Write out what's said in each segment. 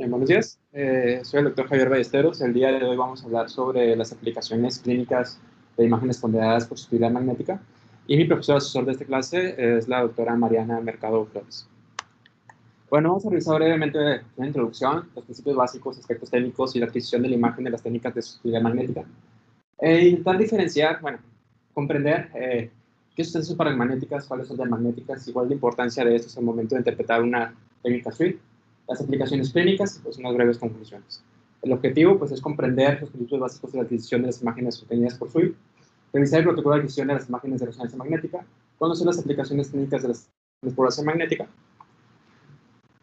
Buenos días, soy el doctor Javier Ballesteros. El día de hoy vamos a hablar sobre las aplicaciones clínicas de imágenes ponderadas por susceptibilidad magnética y mi profesor asesor de esta clase es la doctora Mariana Mercado Flores. Bueno, vamos a revisar brevemente una introducción, los principios básicos, aspectos técnicos y la adquisición de la imagen de las técnicas de susceptibilidad magnética. Intentar diferenciar, comprender qué sustancias son paramagnéticas, cuáles son diamagnéticas y cuál es la importancia de estos al momento de interpretar una técnica SWI, las aplicaciones clínicas y pues unas breves conclusiones. El objetivo pues es comprender los principios básicos de la adquisición de las imágenes obtenidas por SWI, revisar el protocolo de adquisición de las imágenes de resonancia magnética, conocer las aplicaciones clínicas de la exploración magnética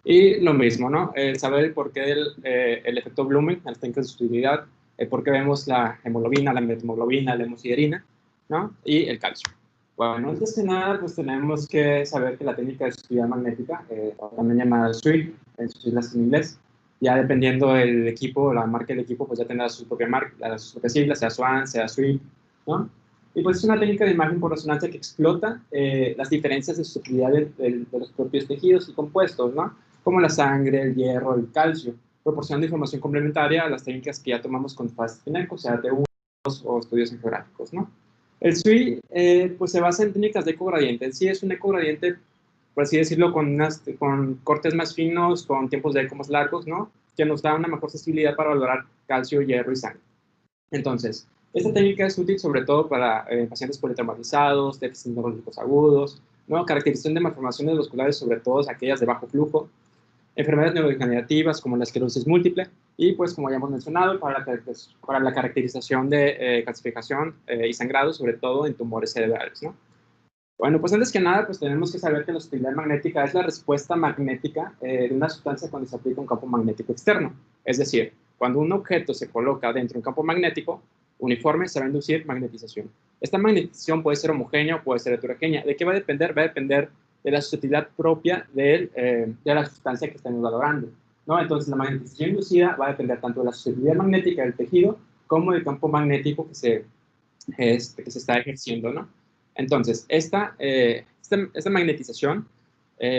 y lo mismo, ¿no? Saber el porqué del efecto Blumen en las técnicas de susceptibilidad, por qué vemos la hemoglobina, la metahemoglobina, la hemosiderina, ¿no? Y el calcio. Bueno, antes que nada, pues tenemos que saber que la técnica de susceptibilidad magnética, también llamada SWI, en sus siglas en inglés, ya dependiendo del equipo, la marca del equipo, pues ya tendrá su propia marca, sus propias siglas, sea SWAN, sea SWI, ¿no? Y pues es una técnica de imagen por resonancia que explota las diferencias de susceptibilidad de los propios tejidos y compuestos, ¿no? Como la sangre, el hierro, el calcio, proporcionando información complementaria a las técnicas que ya tomamos con FastPineco, sea T1 o estudios geográficos, ¿no? El SWI, pues se basa en técnicas de ecogradiente. En sí es un ecogradiente, por así decirlo, con cortes más finos, con tiempos de eco más largos, ¿no? Que nos da una mejor sensibilidad para valorar calcio, hierro y sangre. Entonces, esta técnica es útil sobre todo para pacientes politraumatizados, déficits neurológicos agudos, ¿no? Caracterización de malformaciones musculares, sobre todo aquellas de bajo flujo, enfermedades neurodegenerativas como la esclerosis múltiple y, pues, como ya hemos mencionado, para la caracterización de calcificación y sangrado, sobre todo en tumores cerebrales, ¿no? Bueno, pues antes que nada, pues tenemos que saber que la susceptibilidad magnética es la respuesta magnética de una sustancia cuando se aplica un campo magnético externo. Es decir, cuando un objeto se coloca dentro de un campo magnético uniforme, se va a inducir magnetización. Esta magnetización puede ser homogénea o puede ser heterogénea. ¿De qué va a depender? Va a depender de la susceptibilidad propia de la sustancia que estemos valorando, ¿no? Entonces, la magnetización inducida va a depender tanto de la susceptibilidad magnética del tejido como del campo magnético que se está ejerciendo, ¿no? Entonces, esta magnetización,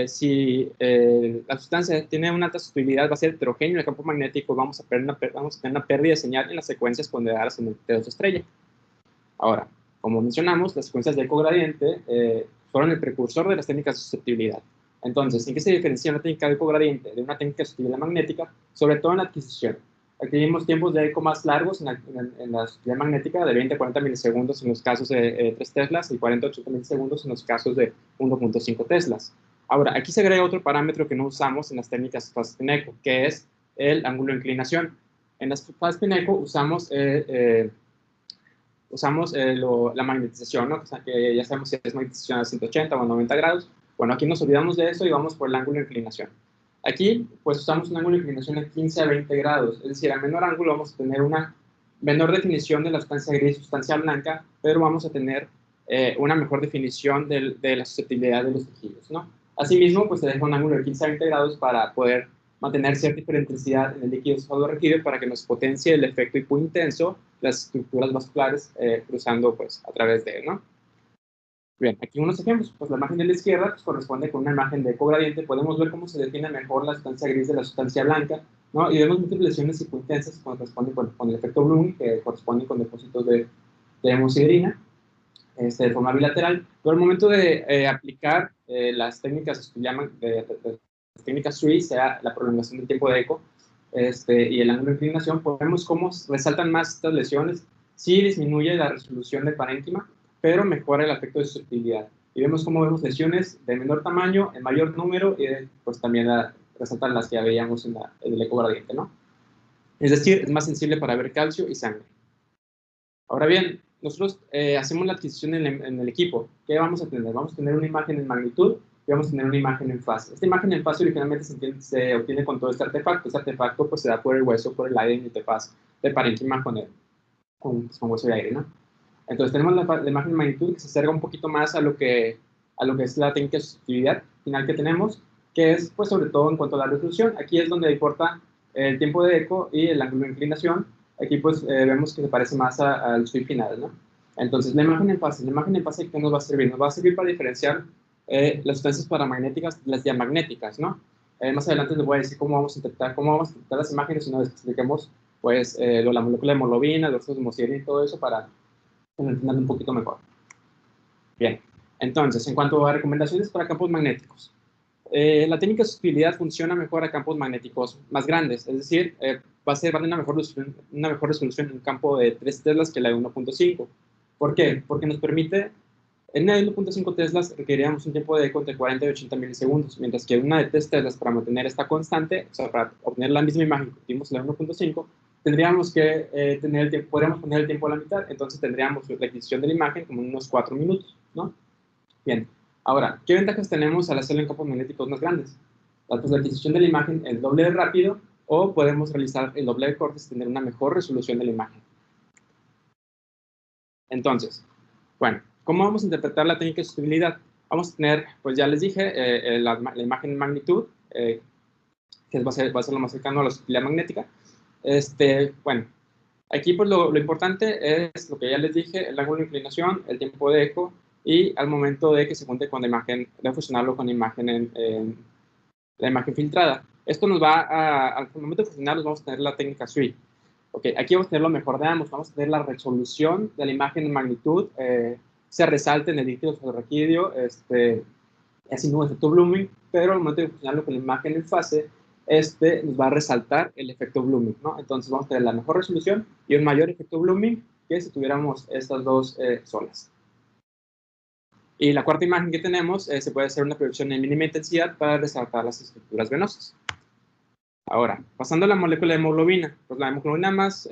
si la sustancia tiene una alta susceptibilidad, va a ser heterogéneo en el campo magnético, vamos a tener una pérdida de señal en las secuencias ponderadas en el T2 estrella. Ahora, como mencionamos, las secuencias de ecogradiente fueron el precursor de las técnicas de susceptibilidad. Entonces, ¿en qué se diferencia una técnica de ecogradiente de una técnica de susceptibilidad magnética? Sobre todo en la adquisición. Aquí vimos tiempos de eco más largos en la susceptibilidad magnética, de 20 a 40 milisegundos en los casos de 3 teslas y 48 milisegundos en los casos de 1.5 teslas. Ahora, aquí se agrega otro parámetro que no usamos en las técnicas FastPineco, que es el ángulo de inclinación. En las FastPineco usamos la magnetización, ¿no? O sea, que ya sabemos si es magnetización a 180 o a 90 grados. Bueno, aquí nos olvidamos de eso y vamos por el ángulo de inclinación. Aquí, pues, usamos un ángulo de inclinación de 15 a 20 grados. Es decir, a menor ángulo vamos a tener una menor definición de la sustancia gris y sustancia blanca, pero vamos a tener una mejor definición de la susceptibilidad de los tejidos, ¿no? Asimismo, pues, se deja un ángulo de 15 a 20 grados para poder mantener cierta diferencialidad en el líquido sólido para que nos potencie el efecto hipointenso, las estructuras vasculares cruzando, pues, a través de él, ¿no? Bien, aquí unos ejemplos. Pues la imagen de la izquierda pues, corresponde con una imagen de ecogradiente. Podemos ver cómo se define mejor la sustancia gris de la sustancia blanca, ¿no? Y vemos múltiples lesiones hipointensas que corresponden con el efecto Bloom, que corresponden con depósitos de hemosiderina, de forma bilateral. Pero al momento de aplicar las técnicas que llaman las técnicas SWI, sea la prolongación del tiempo de eco y el ángulo de inclinación, pues vemos cómo resaltan más estas lesiones. Sí disminuye la resolución del parénquima, pero mejora el efecto de susceptibilidad. Y vemos cómo vemos lesiones de menor tamaño, en mayor número, y pues también resaltan las que ya veíamos en el ecogradiente, ¿no? Es decir, es más sensible para ver calcio y sangre. Ahora bien, nosotros hacemos la adquisición en el equipo. ¿Qué vamos a tener? Vamos a tener una imagen en magnitud y vamos a tener una imagen en fase. Esta imagen en fase originalmente se obtiene con todo este artefacto. Este artefacto pues, se da por el hueso, por el aire en interfaz de parénquima con hueso de aire, ¿no? Entonces tenemos la imagen de magnitud que se acerca un poquito más a lo que es la técnica de susceptibilidad final que tenemos, que es pues sobre todo en cuanto a la resolución. Aquí es donde importa el tiempo de eco y el ángulo de inclinación. Aquí pues vemos que se parece más al SWI final, ¿no? Entonces la imagen en fase ¿qué nos va a servir? Nos va a servir para diferenciar las sustancias paramagnéticas de las diamagnéticas, ¿no? Más adelante les voy a decir cómo vamos a interpretar las imágenes una vez que expliquemos pues, la molécula de hemoglobina, los de hemosiderina y todo eso para entenderlo un poquito mejor. Bien, entonces, en cuanto a recomendaciones para campos magnéticos. La técnica de susceptibilidad funciona mejor a campos magnéticos más grandes, es decir, va a tener una mejor resolución en un campo de 3 teslas que la de 1.5. ¿Por qué? Porque nos permite, en una de 1.5 teslas requeriríamos un tiempo de eco entre 40 y 80 milisegundos, mientras que una de 3 teslas para mantener esta constante, o sea, para obtener la misma imagen que obtuvimos en la 1.5, tendríamos que podríamos poner el tiempo a la mitad, entonces tendríamos la adquisición de la imagen como en unos 4 minutos, ¿no? Bien. Ahora, ¿qué ventajas tenemos al hacerlo en campos magnéticos más grandes? Pues la adquisición de la imagen el doble de rápido o podemos realizar el doble de cortes y tener una mejor resolución de la imagen. Entonces, bueno, ¿cómo vamos a interpretar la técnica de susceptibilidad? Vamos a tener, pues ya les dije, la imagen en magnitud, que va a ser lo más cercano a la susceptibilidad magnética. Bueno, aquí pues lo importante es lo que ya les dije, el ángulo de inclinación, el tiempo de eco, y al momento de que se junte con la imagen, de fusionarlo con la imagen, la imagen filtrada. Esto nos va al momento de fusionarlos vamos a tener la técnica SWI. Okay, aquí vamos a tener lo mejor de ambos, vamos a tener la resolución de la imagen en magnitud, se resalta en el líquido fotorraquídeo, así no efecto blooming, pero al momento de fusionarlo con la imagen en fase, nos va a resaltar el efecto blooming, ¿no? Entonces vamos a tener la mejor resolución y un mayor efecto blooming que si tuviéramos estas dos solas. Y la cuarta imagen que tenemos, se puede hacer una proyección en mínima intensidad para resaltar las estructuras venosas. Ahora, pasando a la molécula de hemoglobina, pues la hemoglobina más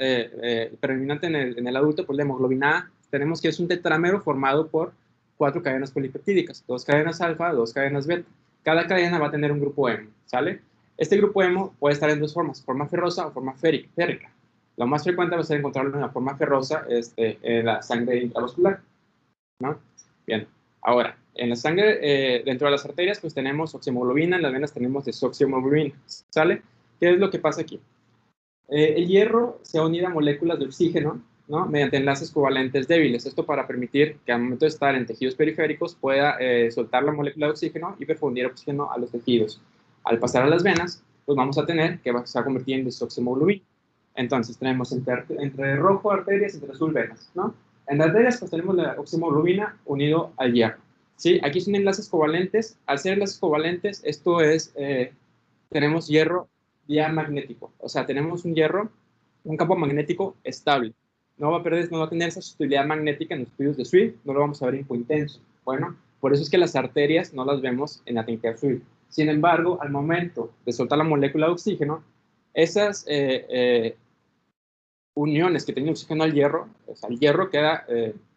predominante en el adulto, pues la hemoglobina A, tenemos que es un tetrámero formado por 4 cadenas polipeptídicas, 2 cadenas alfa, 2 cadenas beta. Cada cadena va a tener un grupo hemo, ¿sale? Este grupo hemo puede estar en dos formas, forma ferrosa o forma férrica. Lo más frecuente va a ser encontrarlo en la forma ferrosa en la sangre intravascular, ¿no? Bien. Ahora, en la sangre, dentro de las arterias, pues tenemos oxihemoglobina, en las venas tenemos desoxihemoglobina, ¿sale? ¿Qué es lo que pasa aquí? El hierro se va a unir a moléculas de oxígeno, ¿no? Mediante enlaces covalentes débiles. Esto para permitir que al momento de estar en tejidos periféricos pueda soltar la molécula de oxígeno y perfundir oxígeno a los tejidos. Al pasar a las venas, pues vamos a tener que se va a convertir en desoxihemoglobina. Entonces tenemos entre rojo arterias, entre azul venas, ¿no? En las arterias pues tenemos la oxihemoglobina unido al hierro, ¿sí? Aquí son enlaces covalentes. Al ser enlaces covalentes, esto es, tenemos hierro diamagnético, o sea, tenemos un hierro, un campo magnético estable. No va a tener esa susceptibilidad magnética en los estudios de SWI, no lo vamos a ver en intenso. Bueno, por eso es que las arterias no las vemos en la técnica de SWI. Sin embargo, al momento de soltar la molécula de oxígeno, esas uniones que tiene oxígeno al hierro, o sea, el hierro queda,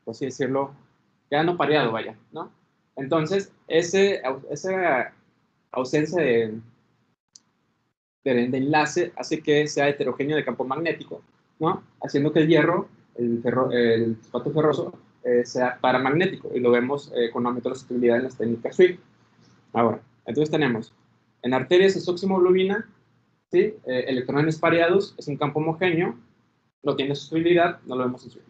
por así decirlo, queda no pareado, vaya, ¿no? Entonces, esa ausencia de enlace hace que sea heterogéneo de campo magnético, ¿no? Haciendo que el hierro, el fosfato ferroso, sea paramagnético, y lo vemos con aumento de la susceptibilidad en las técnicas SWI. Ahora, entonces tenemos, en arterias es oxihemoglobina, ¿sí? Electrones pareados, es un campo homogéneo, no tiene susceptibilidad, no lo vemos en SWI.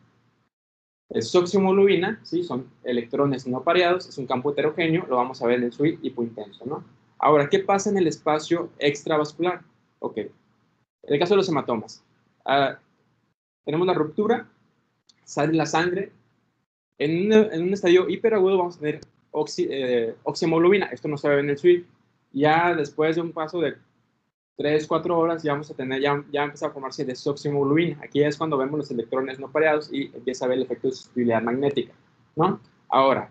Es oxihemoglobina, ¿sí? Son electrones no pareados, es un campo heterogéneo, lo vamos a ver en SWI hipointenso, ¿no? Ahora, ¿qué pasa en el espacio extravascular? Ok, en el caso de los hematomas, tenemos la ruptura, sale la sangre, en un estadio hiperagudo vamos a tener oxihemoglobina, esto no se ve en el SWI, ya después de un paso de 3-4 horas ya vamos a tener, ya empieza a formarse desoxihemoglobina. Aquí es cuando vemos los electrones no pareados y empieza a ver el efecto de susceptibilidad magnética, ¿no? Ahora,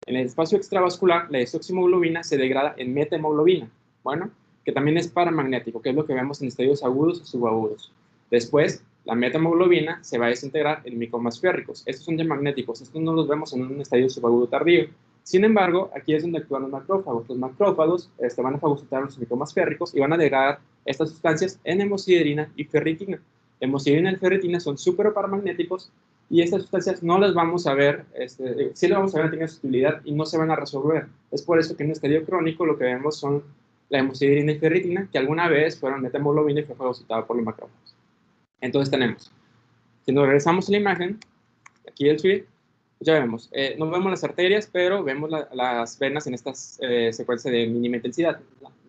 en el espacio extravascular, la desoxihemoglobina se degrada en metahemoglobina, bueno, que también es paramagnético, que es lo que vemos en estadios agudos o subagudos. Después, la metahemoglobina se va a desintegrar en micromas férricos. Estos son diamagnéticos, estos no los vemos en un estadio subagudo tardío. Sin embargo, aquí es donde actúan los macrófagos. Los macrófagos van a fagocitar los micromas férricos y van a degradar estas sustancias en hemosiderina y ferritina. Hemosiderina y ferritina son superparamagnéticos y estas sustancias no las vamos a ver, sí las vamos a ver en técnica de susceptibilidad y no se van a resolver. Es por eso que en un estadio crónico lo que vemos son la hemosiderina y ferritina, que alguna vez fueron metahemoglobina y fue fagocitada por los macrófagos. Entonces tenemos, si nos regresamos a la imagen, aquí del SWI, ya vemos, no vemos las arterias, pero vemos las venas en esta secuencia de mínima intensidad.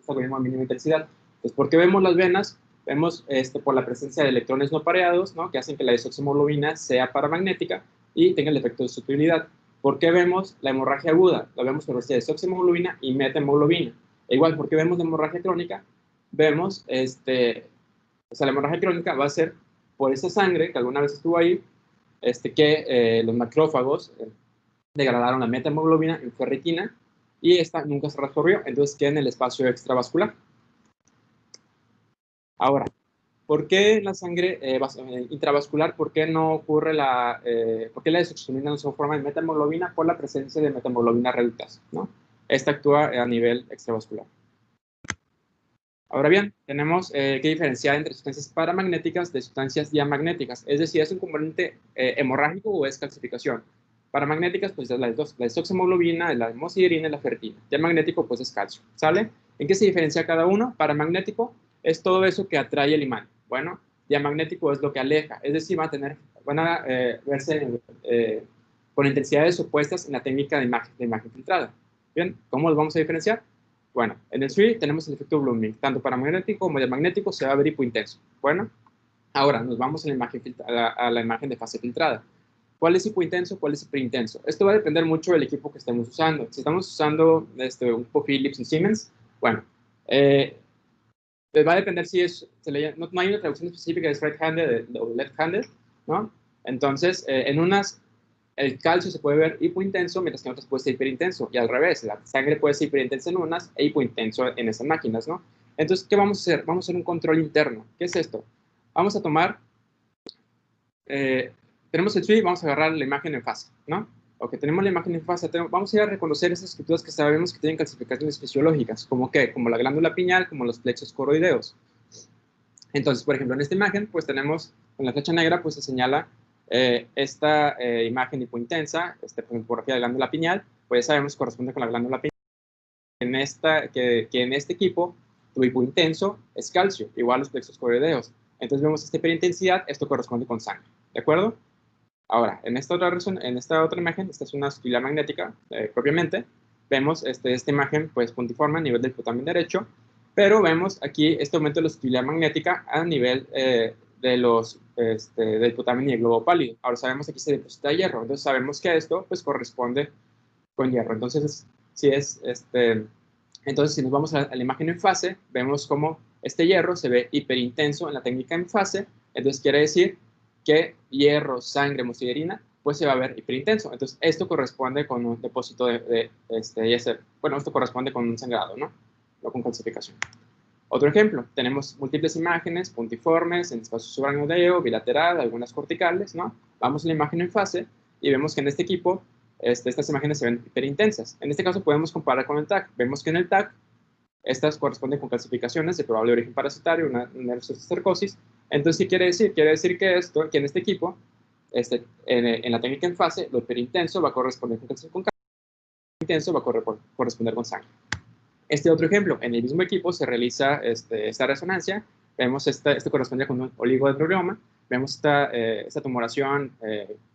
este algoritmo de mínima intensidad. Entonces, ¿por qué vemos las venas? Vemos por la presencia de electrones no pareados, ¿no? Que hacen que la desoximoglobina sea paramagnética y tenga el efecto de sustituibilidad. ¿Por qué vemos la hemorragia aguda? La vemos por la desoximoglobina y metahemoglobina. E igual, ¿por qué vemos la hemorragia crónica? Vemos, o sea, la hemorragia crónica va a ser por esa sangre que alguna vez estuvo ahí, que los macrófagos degradaron la metahemoglobina en ferritina y esta nunca se reabsorbió, entonces queda en el espacio extravascular. Ahora, ¿por qué la sangre intravascular, por qué no ocurre por qué la desoximoglobina no se forma en metahemoglobina? Por la presencia de metahemoglobina reductasa, ¿no? Esta actúa a nivel extravascular. Ahora bien, tenemos que diferenciar entre sustancias paramagnéticas de sustancias diamagnéticas, es decir, ¿es un componente hemorrágico o es calcificación? Paramagnéticas, pues es las dos, la desoximoglobina, la hemosiderina y la ferritina. Diamagnético, pues es calcio, ¿sale? ¿En qué se diferencia cada uno? Paramagnético es todo eso que atrae el imán. Bueno, diamagnético es lo que aleja, es decir, van a verse con intensidades opuestas en la técnica de imagen filtrada. Bien, ¿cómo los vamos a diferenciar? Bueno, en el SWI tenemos el efecto Blooming, tanto paramagnético como diamagnético se va a ver hipointenso. Bueno, ahora nos vamos a la imagen de fase filtrada. ¿Cuál es hipointenso? ¿Cuál es hiperintenso? Esto va a depender mucho del equipo que estemos usando. Si estamos usando un Philips y Siemens, bueno, va a depender si no hay una traducción específica de right-handed o left-handed, ¿no? Entonces, en unas el calcio se puede ver hipointenso, mientras que en otras puede ser hiperintenso. Y al revés, la sangre puede ser hiperintensa en unas e hipointenso en esas máquinas, ¿no? Entonces, ¿qué vamos a hacer? Vamos a hacer un control interno. ¿Qué es esto? Vamos a tomar, tenemos el SWI, vamos a agarrar la imagen en fase, ¿no? Ok, tenemos la imagen en fase, vamos a ir a reconocer esas estructuras que sabemos que tienen calcificaciones fisiológicas, como ¿qué? Como la glándula pineal, como los plexos coroideos. Entonces, por ejemplo, en esta imagen, pues tenemos, con la flecha negra, pues se señala esta imagen hipointensa, fotografía de la glándula pineal, pues sabemos que corresponde con la glándula pineal. Que en este equipo, tu hipointenso es calcio, igual los plexos coroideos. Entonces vemos esta hiperintensidad, esto corresponde con sangre, ¿de acuerdo? Ahora, en esta otra imagen, esta es una sutilidad magnética propiamente, vemos esta imagen pues puntiforme a nivel del putamen derecho, pero vemos aquí este aumento de la sutilidad magnética a nivel del putamen y el globo pálido. Ahora sabemos que aquí se deposita hierro, entonces sabemos que esto pues corresponde con hierro. Entonces, entonces si nos vamos a la imagen en fase, vemos como este hierro se ve hiperintenso en la técnica en fase, entonces quiere decir que hierro, sangre, hemosiderina, pues se va a ver hiperintenso. Entonces, esto corresponde con un depósito bueno, esto corresponde con un sangrado, ¿no? No con calcificación. Otro ejemplo, tenemos múltiples imágenes puntiformes en espacio subaracnoideo, bilateral, algunas corticales, ¿no? Vamos a la imagen en fase y vemos que en este equipo estas imágenes se ven hiperintensas. En este caso podemos comparar con el TAC. Vemos que en el TAC estas corresponden con calcificaciones de probable origen parasitario, una cercosis. Entonces, ¿qué quiere decir? Quiere decir que en este equipo, en la técnica en fase, lo hiperintenso va a corresponder con calcio, con intenso va a corresponder con sangre. Este otro ejemplo, en el mismo equipo se realiza esta resonancia, vemos esto corresponde con un oligodendroglioma, vemos esta tumoración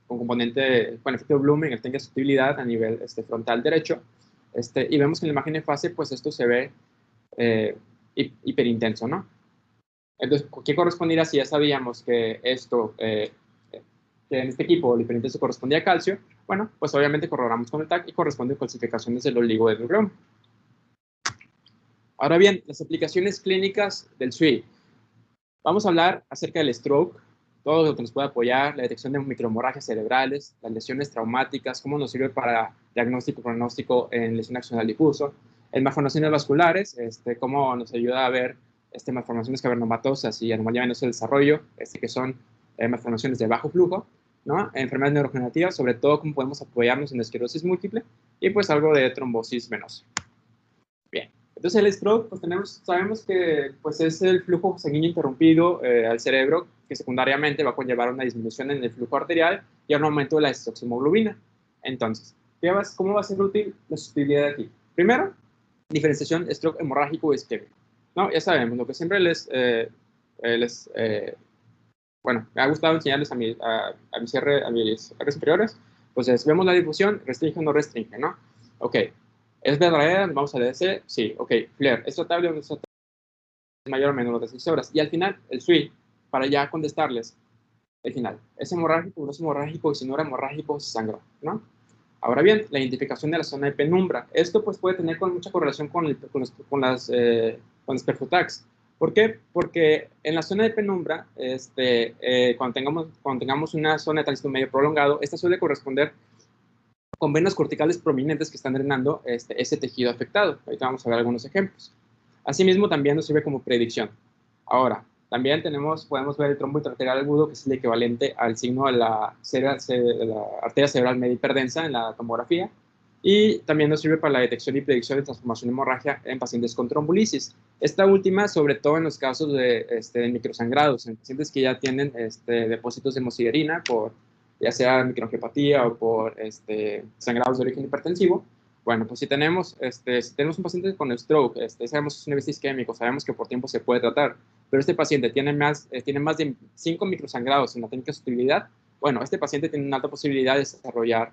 con componente, con efecto de Blooming, que tenga sutilidad a nivel frontal derecho, y vemos que en la imagen en fase, pues esto se ve hiperintenso, ¿no? Entonces, ¿qué correspondería si ya sabíamos que que en este equipo el hiperintenso correspondía a calcio? Bueno, pues obviamente corroboramos con el TAC y corresponde a calcificaciones del oligodendroglioma. Ahora bien, las aplicaciones clínicas del SWI. Vamos a hablar acerca del stroke, todo lo que nos puede apoyar, la detección de microhemorragias cerebrales, las lesiones traumáticas, cómo nos sirve para diagnóstico pronóstico en lesión axonal difuso, en malformaciones vasculares, cómo nos ayuda a ver malformaciones cavernomatosas y anomalía venosa del desarrollo, que son malformaciones de bajo flujo, ¿no? Enfermedades neurodegenerativas, sobre todo cómo podemos apoyarnos en la esclerosis múltiple y pues algo de trombosis venosa. Bien. Entonces el stroke, pues sabemos que pues, es el flujo sanguíneo interrumpido al cerebro que secundariamente va a conllevar una disminución en el flujo arterial y a un aumento de la desoximoglobina. Entonces, ¿cómo va a ser útil la sutilidad de aquí? Primero, diferenciación stroke hemorrágico o isquémico. ¿No? Ya sabemos, lo que siempre bueno, me ha gustado enseñarles a mis R superiores, pues vemos la difusión, restringe o no restringe, ¿no? Ok. ¿Es verdadera? Vamos a DC. Sí, ok. Flair, ¿es tratable o no es tratable? ¿Es mayor o menor de 6 horas? Y al final, el SWI, para ya contestarles, el final, ¿es hemorrágico o no es hemorrágico? Y si no era hemorrágico, se sangró, ¿no? Ahora bien, la identificación de la zona de penumbra. Esto pues puede tener mucha correlación con las perfotags. ¿Por qué? Porque en la zona de penumbra, cuando tengamos una zona de tránsito medio prolongado, esta suele corresponder con venas corticales prominentes que están drenando ese tejido afectado. Ahorita vamos a ver algunos ejemplos. Asimismo, también nos sirve como predicción. Ahora, también podemos ver el trombo intraarterial agudo, que es el equivalente al signo de la arteria cerebral media hiperdensa en la tomografía, y también nos sirve para la detección y predicción de transformación de hemorragia en pacientes con trombulisis. Esta última, sobre todo en los casos de microsangrados, en pacientes que ya tienen depósitos de hemosiderina por ya sea microangiopatía o por sangrados de origen hipertensivo. Bueno, pues si tenemos un paciente con stroke, sabemos que es un evento isquémico, sabemos que por tiempo se puede tratar, pero este paciente tiene más de 5 microsangrados en la técnica de sostenibilidad, bueno, este paciente tiene una alta posibilidad de desarrollar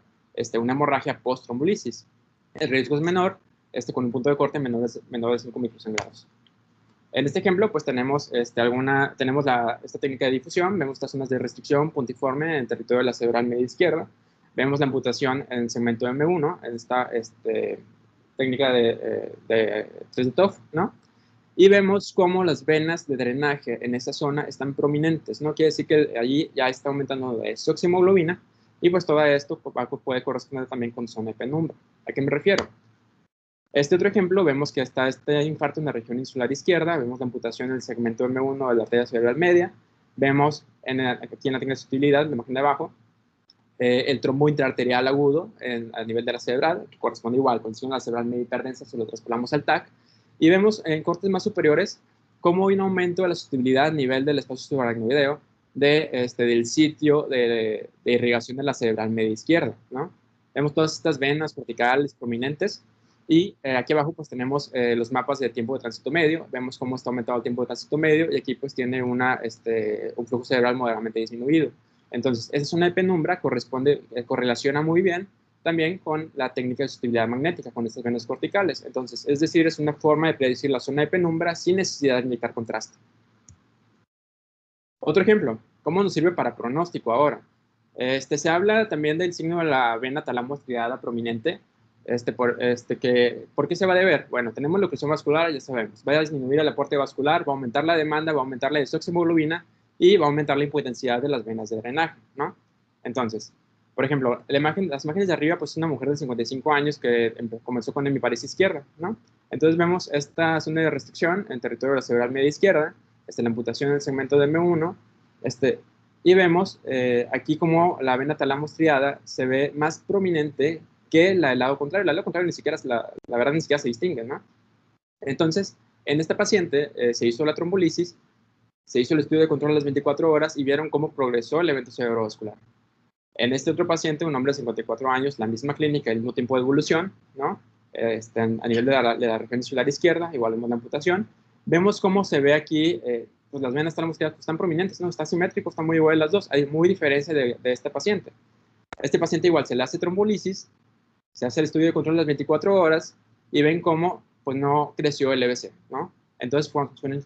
una hemorragia post-trombulisis. El riesgo es menor, con un punto de corte menor de 5 microsangrados. En este ejemplo, pues tenemos, esta técnica de difusión, vemos estas zonas de restricción puntiforme en el territorio de la cerebral media izquierda, vemos la amputación en el segmento M1, en esta técnica de Tretov, ¿no? Y vemos cómo las venas de drenaje en esa zona están prominentes, ¿no? Quiere decir que allí ya está aumentando la desoximoglobina, y pues todo esto puede corresponder también con zona de penumbra. ¿A qué me refiero? Este otro ejemplo, vemos que está este infarto en la región insular izquierda, vemos la amputación en el segmento M1 de la arteria cerebral media, vemos aquí en la técnica de sutilidad, la imagen de abajo, el trombo intraarterial agudo a nivel de la cerebral, que corresponde igual con la cerebral media hiperdensa, si lo traspolamos al TAC, y vemos en cortes más superiores cómo hay un aumento de la susceptibilidad a nivel del espacio subaracnoideo del sitio de irrigación de la cerebral media izquierda, ¿no? Vemos todas estas venas corticales prominentes, y aquí abajo pues tenemos los mapas de tiempo de tránsito medio, vemos cómo está aumentado el tiempo de tránsito medio, y aquí pues tiene un flujo cerebral moderadamente disminuido. Entonces, esa zona de penumbra correlaciona muy bien también con la técnica de susceptibilidad magnética, con estas venas corticales. Entonces, es decir, es una forma de predecir la zona de penumbra sin necesidad de indicar contraste. Otro ejemplo, ¿cómo nos sirve para pronóstico ahora? Se habla también del signo de la vena talamo estriada prominente. ¿Por qué se va a deber? Bueno, tenemos la oclusión vascular, ya sabemos. Va a disminuir el aporte vascular, va a aumentar la demanda, va a aumentar la desoximoglobina y va a aumentar la hipointensidad de las venas de drenaje, ¿no? Entonces, por ejemplo, las imágenes de arriba, pues es una mujer de 55 años que comenzó con hemiparesia izquierda, ¿no? Entonces vemos esta zona de restricción en territorio de la cerebral media izquierda, la amputación en el segmento de M1, y vemos aquí como la vena talamo estriada se ve más prominente que la del lado contrario. El lado contrario ni siquiera, la verdad, ni siquiera se distingue, ¿no? Entonces, en esta paciente se hizo la trombolisis, se hizo el estudio de control a las 24 horas y vieron cómo progresó el evento cerebrovascular. En este otro paciente, un hombre de 54 años, la misma clínica, el mismo tiempo de evolución, ¿no? A nivel de la región insular izquierda, igual vemos la amputación. Vemos cómo se ve aquí, pues las venas están prominentes, ¿no? Está simétrico, está muy igual las dos. Hay muy diferencia de este paciente. Este paciente igual se le hace trombolisis, se hace el estudio de control a las 24 horas y ven cómo pues no creció el EBC, ¿no? Entonces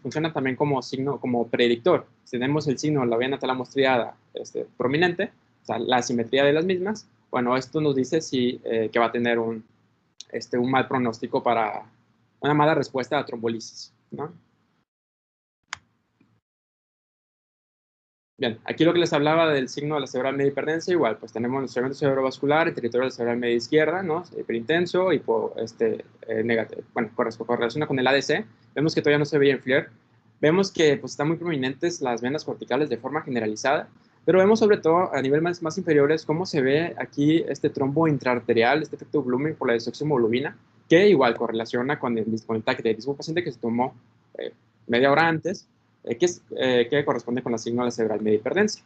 funciona también como signo, como predictor. Si tenemos el signo de la vena talamo estriada prominente, o sea, la asimetría de las mismas, bueno, esto nos dice que va a tener un mal pronóstico para una mala respuesta a trombolisis, ¿no? Bien, aquí lo que les hablaba del signo de la cerebral media hiperdensa, igual, pues tenemos el segmento cerebrovascular, el territorio de la cerebral media izquierda, ¿no? Hiperintenso, bueno, correlaciona con el ADC. Vemos que todavía no se veía en FLAIR. Vemos que pues, están muy prominentes las venas corticales de forma generalizada, pero vemos sobre todo a nivel más inferiores cómo se ve aquí este trombo intraarterial, este efecto Blumen por la desoximoglobina, que igual correlaciona con el TAC del mismo paciente que se tomó media hora antes, que corresponde con la signo de la cerebral media hiperdensa,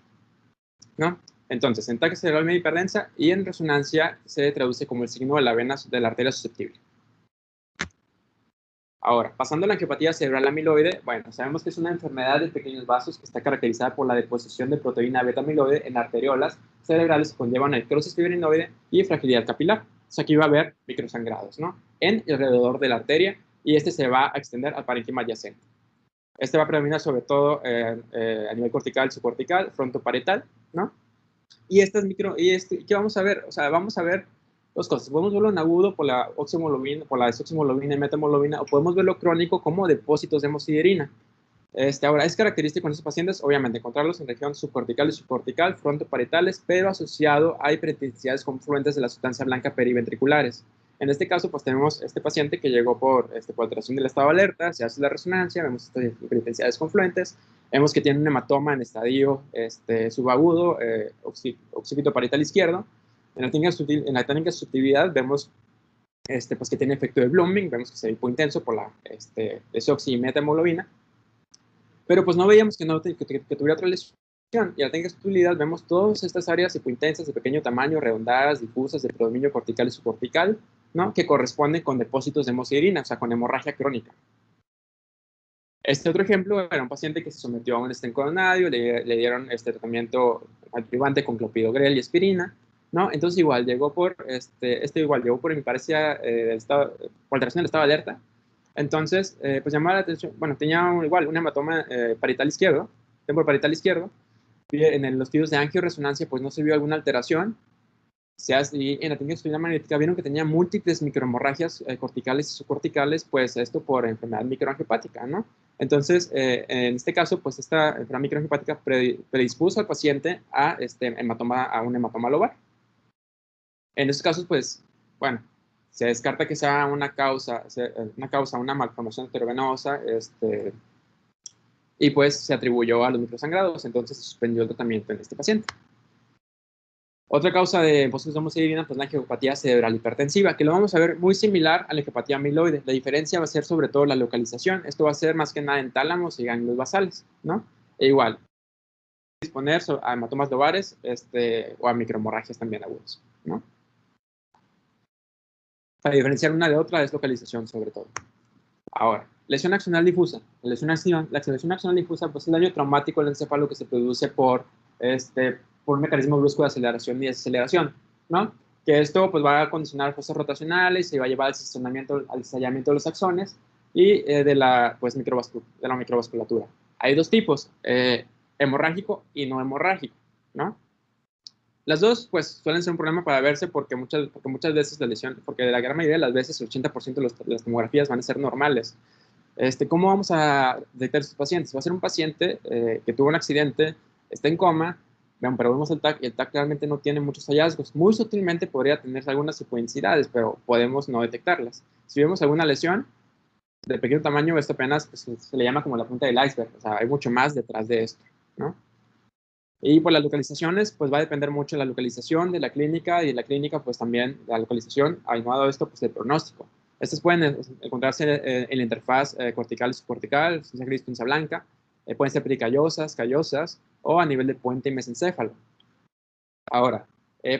¿no? Entonces, en TAC cerebral media hiperdensa y en resonancia se traduce como el signo de la vena de la arteria susceptible. Ahora, pasando a la angiopatía cerebral amiloide, bueno, sabemos que es una enfermedad de pequeños vasos que está caracterizada por la deposición de proteína beta amiloide en arteriolas cerebrales que conllevan necrosis fibrinoide y fragilidad capilar. Entonces aquí va a haber microsangrados, ¿no? En y alrededor de la arteria, y este se va a extender al parénquima adyacente. Este va a predominar sobre todo a nivel cortical, subcortical, frontoparietal, ¿no? Y ¿qué vamos a ver? O sea, vamos a ver dos cosas. Podemos verlo en agudo por la oximoglobina, por la desoximoglobina y metahemoglobina, o podemos verlo crónico como depósitos de hemosiderina. Ahora, es característico en estos pacientes, obviamente, encontrarlos en región subcortical y subcortical, frontoparietales, pero asociado a hiperintensidades confluentes de la sustancia blanca periventriculares. En este caso, pues tenemos este paciente que llegó por alteración del estado de alerta, se hace la resonancia, vemos estas hiperintensidades confluentes, vemos que tiene un hematoma en estadio subagudo, occipito parietal izquierdo. En la técnica de subjetividad vemos pues que tiene efecto de blooming, vemos que se ve hipointenso por la desoxi y metahemoglobina. Pero pues no veíamos que tuviera otra lesión. Y al tener subtilidad vemos todas estas áreas hipointensas de pequeño tamaño, redondadas, difusas, de predominio cortical y subcortical, ¿no? Que corresponden con depósitos de hemosiderina, o sea, con hemorragia crónica. Este otro ejemplo era un paciente que se sometió a un stent coronario, le dieron tratamiento adyuvante con clopidogrel y aspirina, ¿no? Entonces igual llegó por, igual llegó por hemiparesia, por alteración del estado de alerta. Entonces, pues llamaba la atención, bueno, tenía igual un hematoma parietal izquierdo, temporoparietal izquierdo, y en los estudios de angioresonancia pues no se vio alguna alteración, y en la técnica magnética vieron que tenía múltiples microhemorragias corticales y subcorticales, pues esto por enfermedad microangiopática, ¿no? Entonces, en este caso, pues esta enfermedad microangiopática predispuso al paciente a un hematoma lobar. En estos casos, pues, bueno, se descarta que sea una causa, una malformación arteriovenosa, y pues se atribuyó a los microsangrados, entonces se suspendió el tratamiento en este paciente. Otra causa de depósitos de hemosiderina, pues la angiopatía cerebral hipertensiva, que lo vamos a ver muy similar a la angiopatía amiloide. La diferencia va a ser sobre todo la localización. Esto va a ser más que nada en tálamos y ganglios basales, ¿no? E igual, disponer a hematomas lobares o a microhemorragias también agudas, ¿no? Para diferenciar una de otra es localización sobre todo. Ahora, lesión axonal difusa. La lesión axonal difusa pues, es el daño traumático del encéfalo que se produce por un mecanismo brusco de aceleración y desaceleración, ¿no? Que esto pues, va a condicionar fuerzas rotacionales y va a llevar al estallamiento de los axones y de la microvasculatura. Hay dos tipos, hemorrágico y no hemorrágico, ¿no? Las dos, pues, suelen ser un problema para verse porque muchas veces porque la gran mayoría de las veces, el 80% de las tomografías van a ser normales. ¿Cómo vamos a detectar a estos pacientes? Va a ser un paciente que tuvo un accidente, está en coma, pero vemos el TAC y el TAC realmente no tiene muchos hallazgos. Muy sutilmente podría tener algunas hipodensidades, pero podemos no detectarlas. Si vemos alguna lesión de pequeño tamaño, esto apenas pues, se le llama como la punta del iceberg. O sea, hay mucho más detrás de esto, ¿no? Y por las localizaciones, pues va a depender mucho de la localización de la clínica y de la clínica, pues también la localización, aunado a esto, pues el pronóstico. Estas pueden encontrarse en la interfaz cortical y subcortical, sustancia gris, sustancia blanca, pueden ser pericallosas, callosas o a nivel de puente y mesencéfalo. Ahora,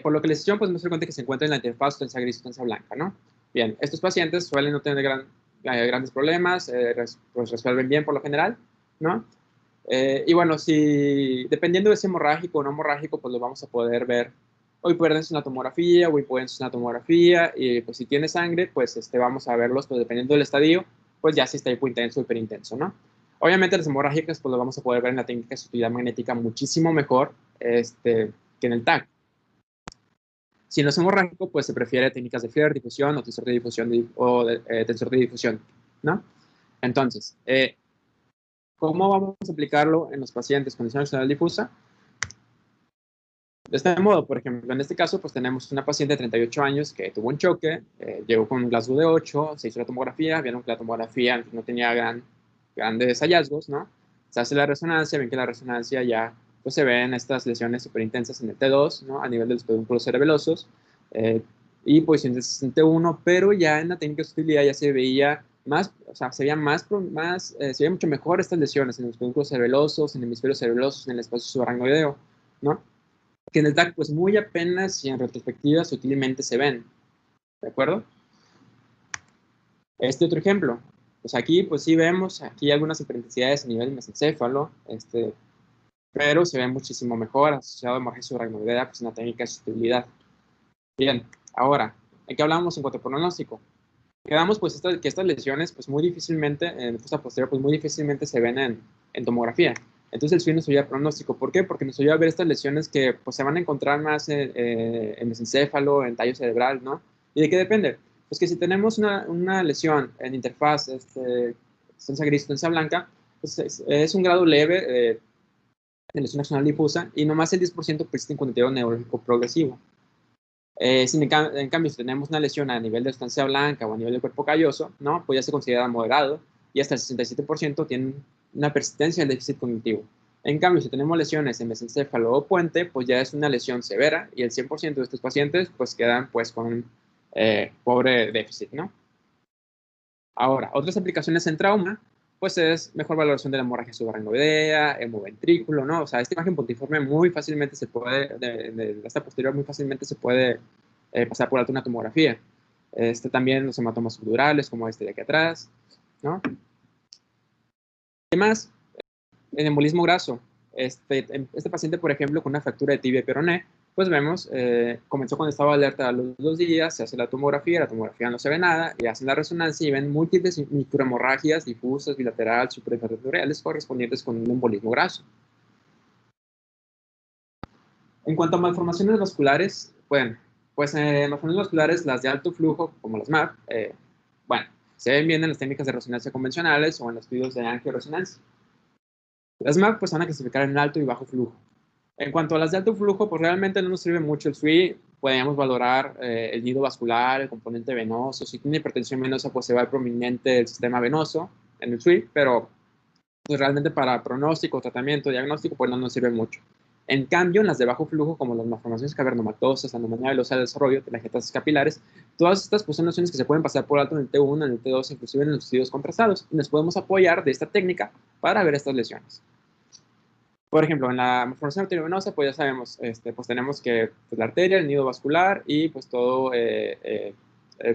por localización, pues me doy cuenta que se encuentra en la interfaz sustancia gris, sustancia blanca, ¿no? Bien, estos pacientes suelen no tener grandes problemas, pues resuelven bien por lo general, ¿no? Y bueno, dependiendo de si es hemorrágico o no hemorrágico, pues lo vamos a poder ver o hipodensos en la tomografía o hipodensos en la tomografía. Y pues si tiene sangre, pues vamos a verlos, pues dependiendo del estadio, pues ya si está hipointenso o hiperintenso, ¿no? Obviamente las hemorrágicas, pues lo vamos a poder ver en la técnica de sutilidad magnética muchísimo mejor que en el TAC. Si no es hemorrágico, pues se prefiere técnicas de Flair, difusión o tensor de difusión, tensor de difusión, ¿no? Entonces, ¿cómo vamos a aplicarlo en los pacientes con lesión axonal difusa? De este modo, por ejemplo, en este caso, pues tenemos una paciente de 38 años que tuvo un choque, llegó con un Glasgow de 8, se hizo la tomografía, vieron que la tomografía no tenía grandes hallazgos, ¿no? Se hace la resonancia, ven que la resonancia ya pues, se ven estas lesiones súper intensas en el T2, ¿no? A nivel de los pedúnculos cerebelosos, y posición de 61, pero ya en la técnica de sutilidad ya se veía más, o sea, se veía mucho mejor estas lesiones en los pedúnculos cerebelosos, en el hemisferio cerebeloso, en el espacio subaracnoideo, ¿no? Que en el TAC, pues muy apenas y en retrospectiva sutilmente se ven, ¿de acuerdo? Este otro ejemplo, pues aquí, pues sí vemos aquí algunas hiperintensidades a nivel mesencéfalo, pero se ve muchísimo mejor asociado a hemorragia subaracnoidea, pues en la técnica de sutilidad. Bien, ahora, ¿En qué hablábamos en cuanto a pronóstico? Quedamos pues que estas lesiones pues muy difícilmente, en fosa posterior, pues muy difícilmente se ven en tomografía. Entonces el SWI nos ayuda a pronóstico. ¿Por qué? Porque nos ayuda a ver estas lesiones que pues se van a encontrar más en mesencéfalo, en tallo cerebral, ¿no? ¿Y de qué depende? Pues que si tenemos una lesión en interfaz, sustancia gris, sustancia blanca, pues es un grado leve de lesión axonal difusa y nomás el 10% persiste en contenido neurológico progresivo. En cambio, si tenemos una lesión a nivel de sustancia blanca o a nivel del cuerpo calloso, ¿no? Pues ya se considera moderado y hasta el 67% tienen una persistencia del déficit cognitivo. En cambio, si tenemos lesiones en mesencéfalo o puente, pues ya es una lesión severa y el 100% de estos pacientes pues quedan pues con un pobre déficit, ¿no? Ahora, otras aplicaciones en trauma, pues es mejor valoración de la hemorragia subaracnoidea, hemoventrículo, ¿no? O sea, esta imagen pontiforme muy fácilmente se puede, de esta posterior muy fácilmente se puede pasar por alto una tomografía. También los hematomas subdurales, como este de aquí atrás, ¿no? Además, el embolismo graso. Este paciente, por ejemplo, con una fractura de tibia y peroné, pues vemos, comenzó con estado de alerta a los 2 días, se hace la tomografía no se ve nada, y hacen la resonancia y ven múltiples microhemorragias difusas, bilateral, suprainfraarteriales, correspondientes con un embolismo graso. En cuanto a malformaciones vasculares, bueno, pues malformaciones vasculares, las de alto flujo, como las MAP, bueno, se ven bien en las técnicas de resonancia convencionales o en los estudios de angioresonancia. Las MAP pues van a clasificar en alto y bajo flujo. En cuanto a las de alto flujo, pues realmente no nos sirve mucho el SWI. Podemos valorar el nido vascular, el componente venoso. Si tiene hipertensión venosa, pues se va a ver prominente el sistema venoso en el SWI, pero pues realmente para pronóstico, tratamiento, diagnóstico, pues no nos sirve mucho. En cambio, en las de bajo flujo, como las malformaciones cavernomatosas, anomalía velosa de desarrollo, telangiectasias capilares, todas estas pues, son nociones que se pueden pasar por alto en el T1, en el T2, inclusive en los estudios contrastados, y nos podemos apoyar de esta técnica para ver estas lesiones. Por ejemplo, en la malformación arteriovenosa, pues ya sabemos, pues tenemos que pues, la arteria, el nido vascular y pues todo el